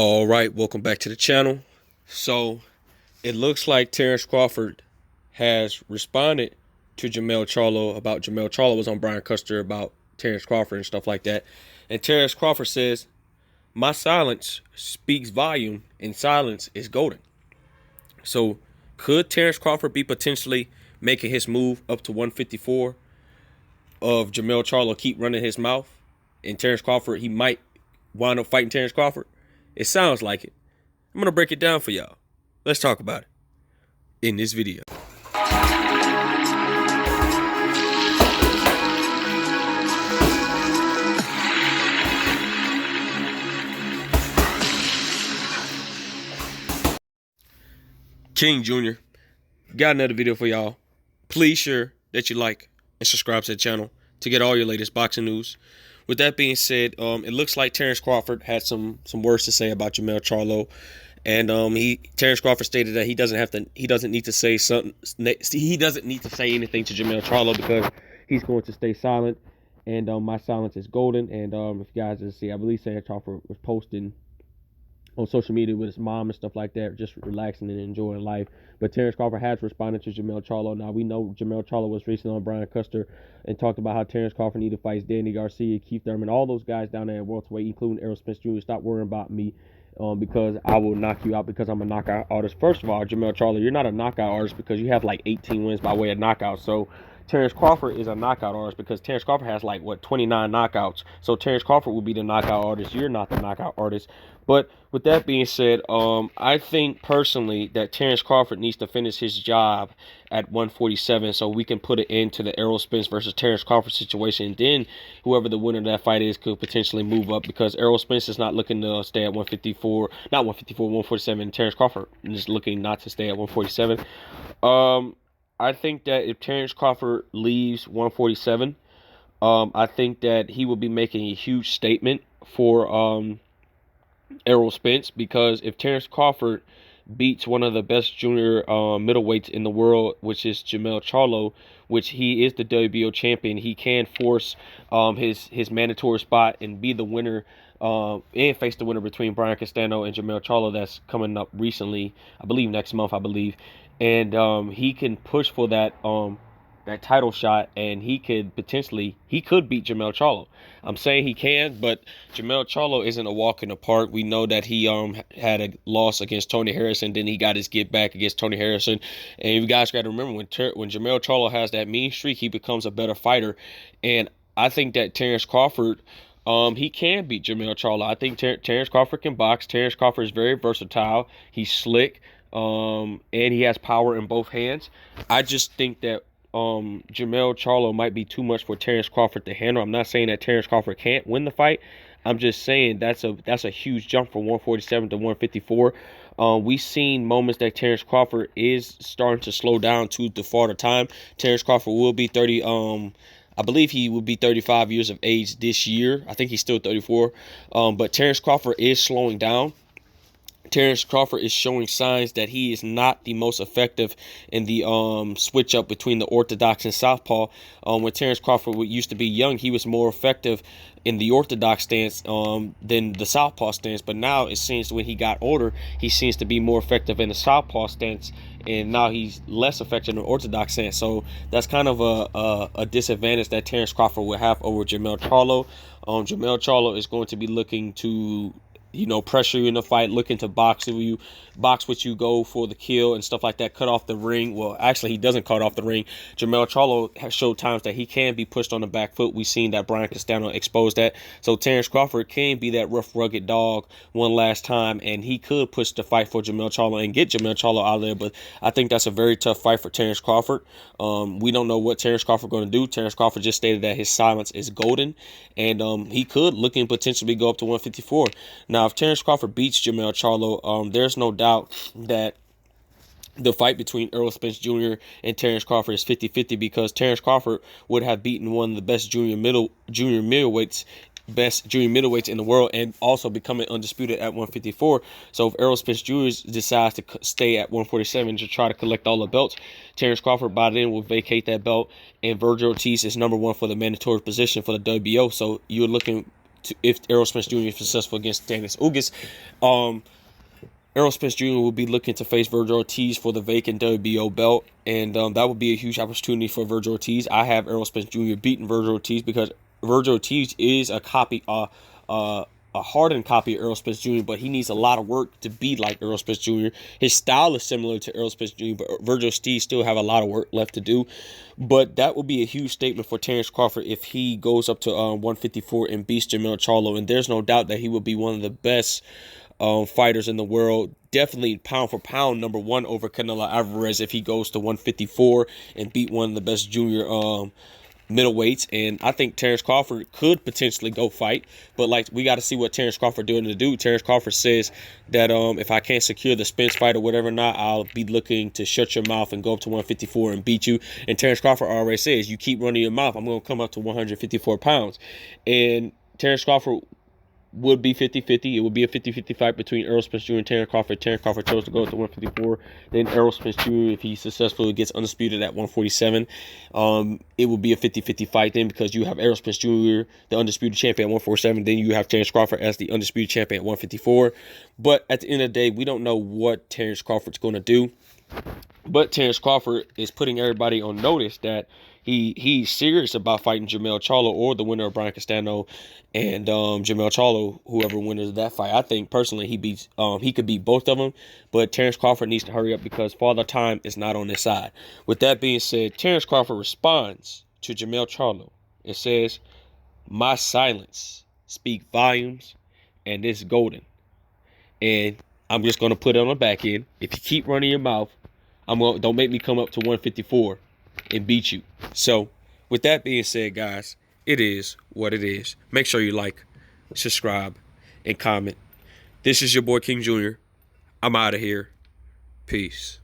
All right, welcome back to the channel. So it looks like Terence Crawford has responded to Charlo about Charlo was on Brian Custer about Terence Crawford and stuff like that. And Terence Crawford says, "My silence speaks volume, and silence is golden." So could Terence Crawford be potentially making his move up to 154 of Charlo keep running his mouth, and Terence Crawford, he might wind up fighting Terence Crawford? It sounds like it. I'm going to break it down for y'all. Let's talk about it in this video. King Jr. got another video for y'all. Please share that you like and subscribe to the channel to get all your latest boxing news. With that being said, it looks like Terence Crawford had some words to say about Jermell Charlo, and Terence Crawford stated that he doesn't need to say anything to Jermell Charlo because he's going to stay silent, and my silence is golden. And if you guys didn't see, I believe Terence Crawford was posting on social media with his mom and stuff like that, just relaxing and enjoying life. But Terence Crawford has responded to Jermell Charlo. Now, we know Jermell Charlo was recently on Brian Custer and talked about how Terence Crawford needed to fight Danny Garcia, Keith Thurman, all those guys down there at welterweight, including Errol Spence Jr. Stop worrying about me because I will knock you out because I'm a knockout artist. First of all, Jermell Charlo, you're not a knockout artist because you have like 18 wins by way of knockout. So Terence Crawford is a knockout artist because Terence Crawford has like, 29 knockouts. So Terence Crawford will be the knockout artist. You're not the knockout artist. But with that being said, I think personally that Terence Crawford needs to finish his job at 147 so we can put an end to the Errol Spence versus Terence Crawford situation. And then whoever the winner of that fight is could potentially move up because Errol Spence is not looking to stay at 154, not 154, 147. Terence Crawford is looking not to stay at 147. I think that if Terence Crawford leaves 147, I think that he will be making a huge statement for Errol Spence, because if Terence Crawford beats one of the best junior middleweights in the world, which is Jermell Charlo, which he is the WBO champion, he can force his mandatory spot and be the winner and face the winner between Brian Castano and Jermell Charlo that's coming up recently, I believe next month, and he can push for that title shot, and he could beat Jermell Charlo. I'm saying he can, but Jermell Charlo isn't a walk in the park. We know that he had a loss against Tony Harrison, then he got his get back against Tony Harrison. And you guys got to remember, when Jermell Charlo has that mean streak, he becomes a better fighter. And I think that Terence Crawford, he can beat Jermell Charlo. I think Terence Crawford can box. Terence Crawford is very versatile. He's slick, and he has power in both hands. I just think that Jermell Charlo might be too much for Terence Crawford to handle. I'm not saying that Terence Crawford can't win the fight. I'm just saying that's a huge jump from 147 to 154. We've seen moments that Terence Crawford is starting to slow down to the farther time. Terence Crawford will be 30. I believe he will be 35 years of age this year. I think he's still 34. But Terence Crawford is slowing down. Terence Crawford is showing signs that he is not the most effective in the switch up between the orthodox and southpaw. When Terence Crawford used to be young, he was more effective in the orthodox stance than the southpaw stance. But now it seems when he got older, he seems to be more effective in the southpaw stance, and now he's less effective in the orthodox stance. So that's kind of a disadvantage that Terence Crawford will have over Jermell Charlo. Jermell Charlo is going to be looking to pressure you in the fight, looking to box with you, go for the kill and stuff like that, cut off the ring. Well, actually, he doesn't cut off the ring. Jermell Charlo has showed times that he can be pushed on the back foot. We've seen that Brian Castano exposed that. So Terence Crawford can be that rough, rugged dog one last time, and he could push the fight for Jermell Charlo and get Jermell Charlo out of there. But I think that's a very tough fight for Terence Crawford. We don't know what Terence Crawford going to do. Terence Crawford just stated that his silence is golden, and he could potentially go up to 154. Now, if Terence Crawford beats Jermell Charlo, there's no doubt that the fight between Errol Spence Jr. and Terence Crawford is 50-50, because Terence Crawford would have beaten one of the best junior middleweights in the world, and also becoming undisputed at 154. So if Errol Spence Jr. decides to stay at 147 to try to collect all the belts, Terence Crawford by then will vacate that belt, and Virgil Ortiz is #1 for the mandatory position for the WBO. So you're looking if Errol Spence Jr. is successful against Dennis Ugas. Errol Spence Jr. will be looking to face Virgil Ortiz for the vacant WBO belt, and that would be a huge opportunity for Virgil Ortiz. I have Errol Spence Jr. beating Virgil Ortiz because Virgil Ortiz is a hardened copy of Errol Spence Jr., but he needs a lot of work to be like Errol Spence Jr. His style is similar to Errol Spence Jr., but Virgil Ortiz still have a lot of work left to do. But that would be a huge statement for Terence Crawford if he goes up to 154 and beats Jermell Charlo, and there's no doubt that he will be one of the best fighters in the world. Definitely pound for pound #1 over Canelo Alvarez if he goes to 154 and beat one of the best junior middleweights. And I think Terence Crawford could potentially go fight, but like, we got to see what Terence Crawford doing to do. Terence Crawford says that if I can't secure the Spence fight or whatever, not, I'll be looking to shut your mouth and go up to 154 and beat you. And Terence Crawford already says, you keep running your mouth, I'm going to come up to 154 pounds. And Terence Crawford would be 50-50. It would be a 50-50 fight between Errol Spence Jr. and Terence Crawford. Terence Crawford chose to go to 154. Then Errol Spence Jr., if he's successful, gets undisputed at 147. It will be a 50-50 fight then, because you have Errol Spence Jr., the undisputed champion, at 147. Then you have Terence Crawford as the undisputed champion at 154. But at the end of the day, we don't know what Terence Crawford's going to do. But Terence Crawford is putting everybody on notice that he's serious about fighting Jermell Charlo, or the winner of Brian Castano and Jermell Charlo, whoever wins that fight. I think personally he could beat both of them, but Terence Crawford needs to hurry up because Father Time is not on his side. With that being said, Terence Crawford responds to Jermell Charlo and says, "My silence speaks volumes, and it's golden. And I'm just gonna put it on the back end. If you keep running your mouth, don't make me come up to 154 and beat you." So, with that being said, guys, it is what it is. Make sure you like, subscribe, and comment. This is your boy King Jr. I'm out of here. Peace.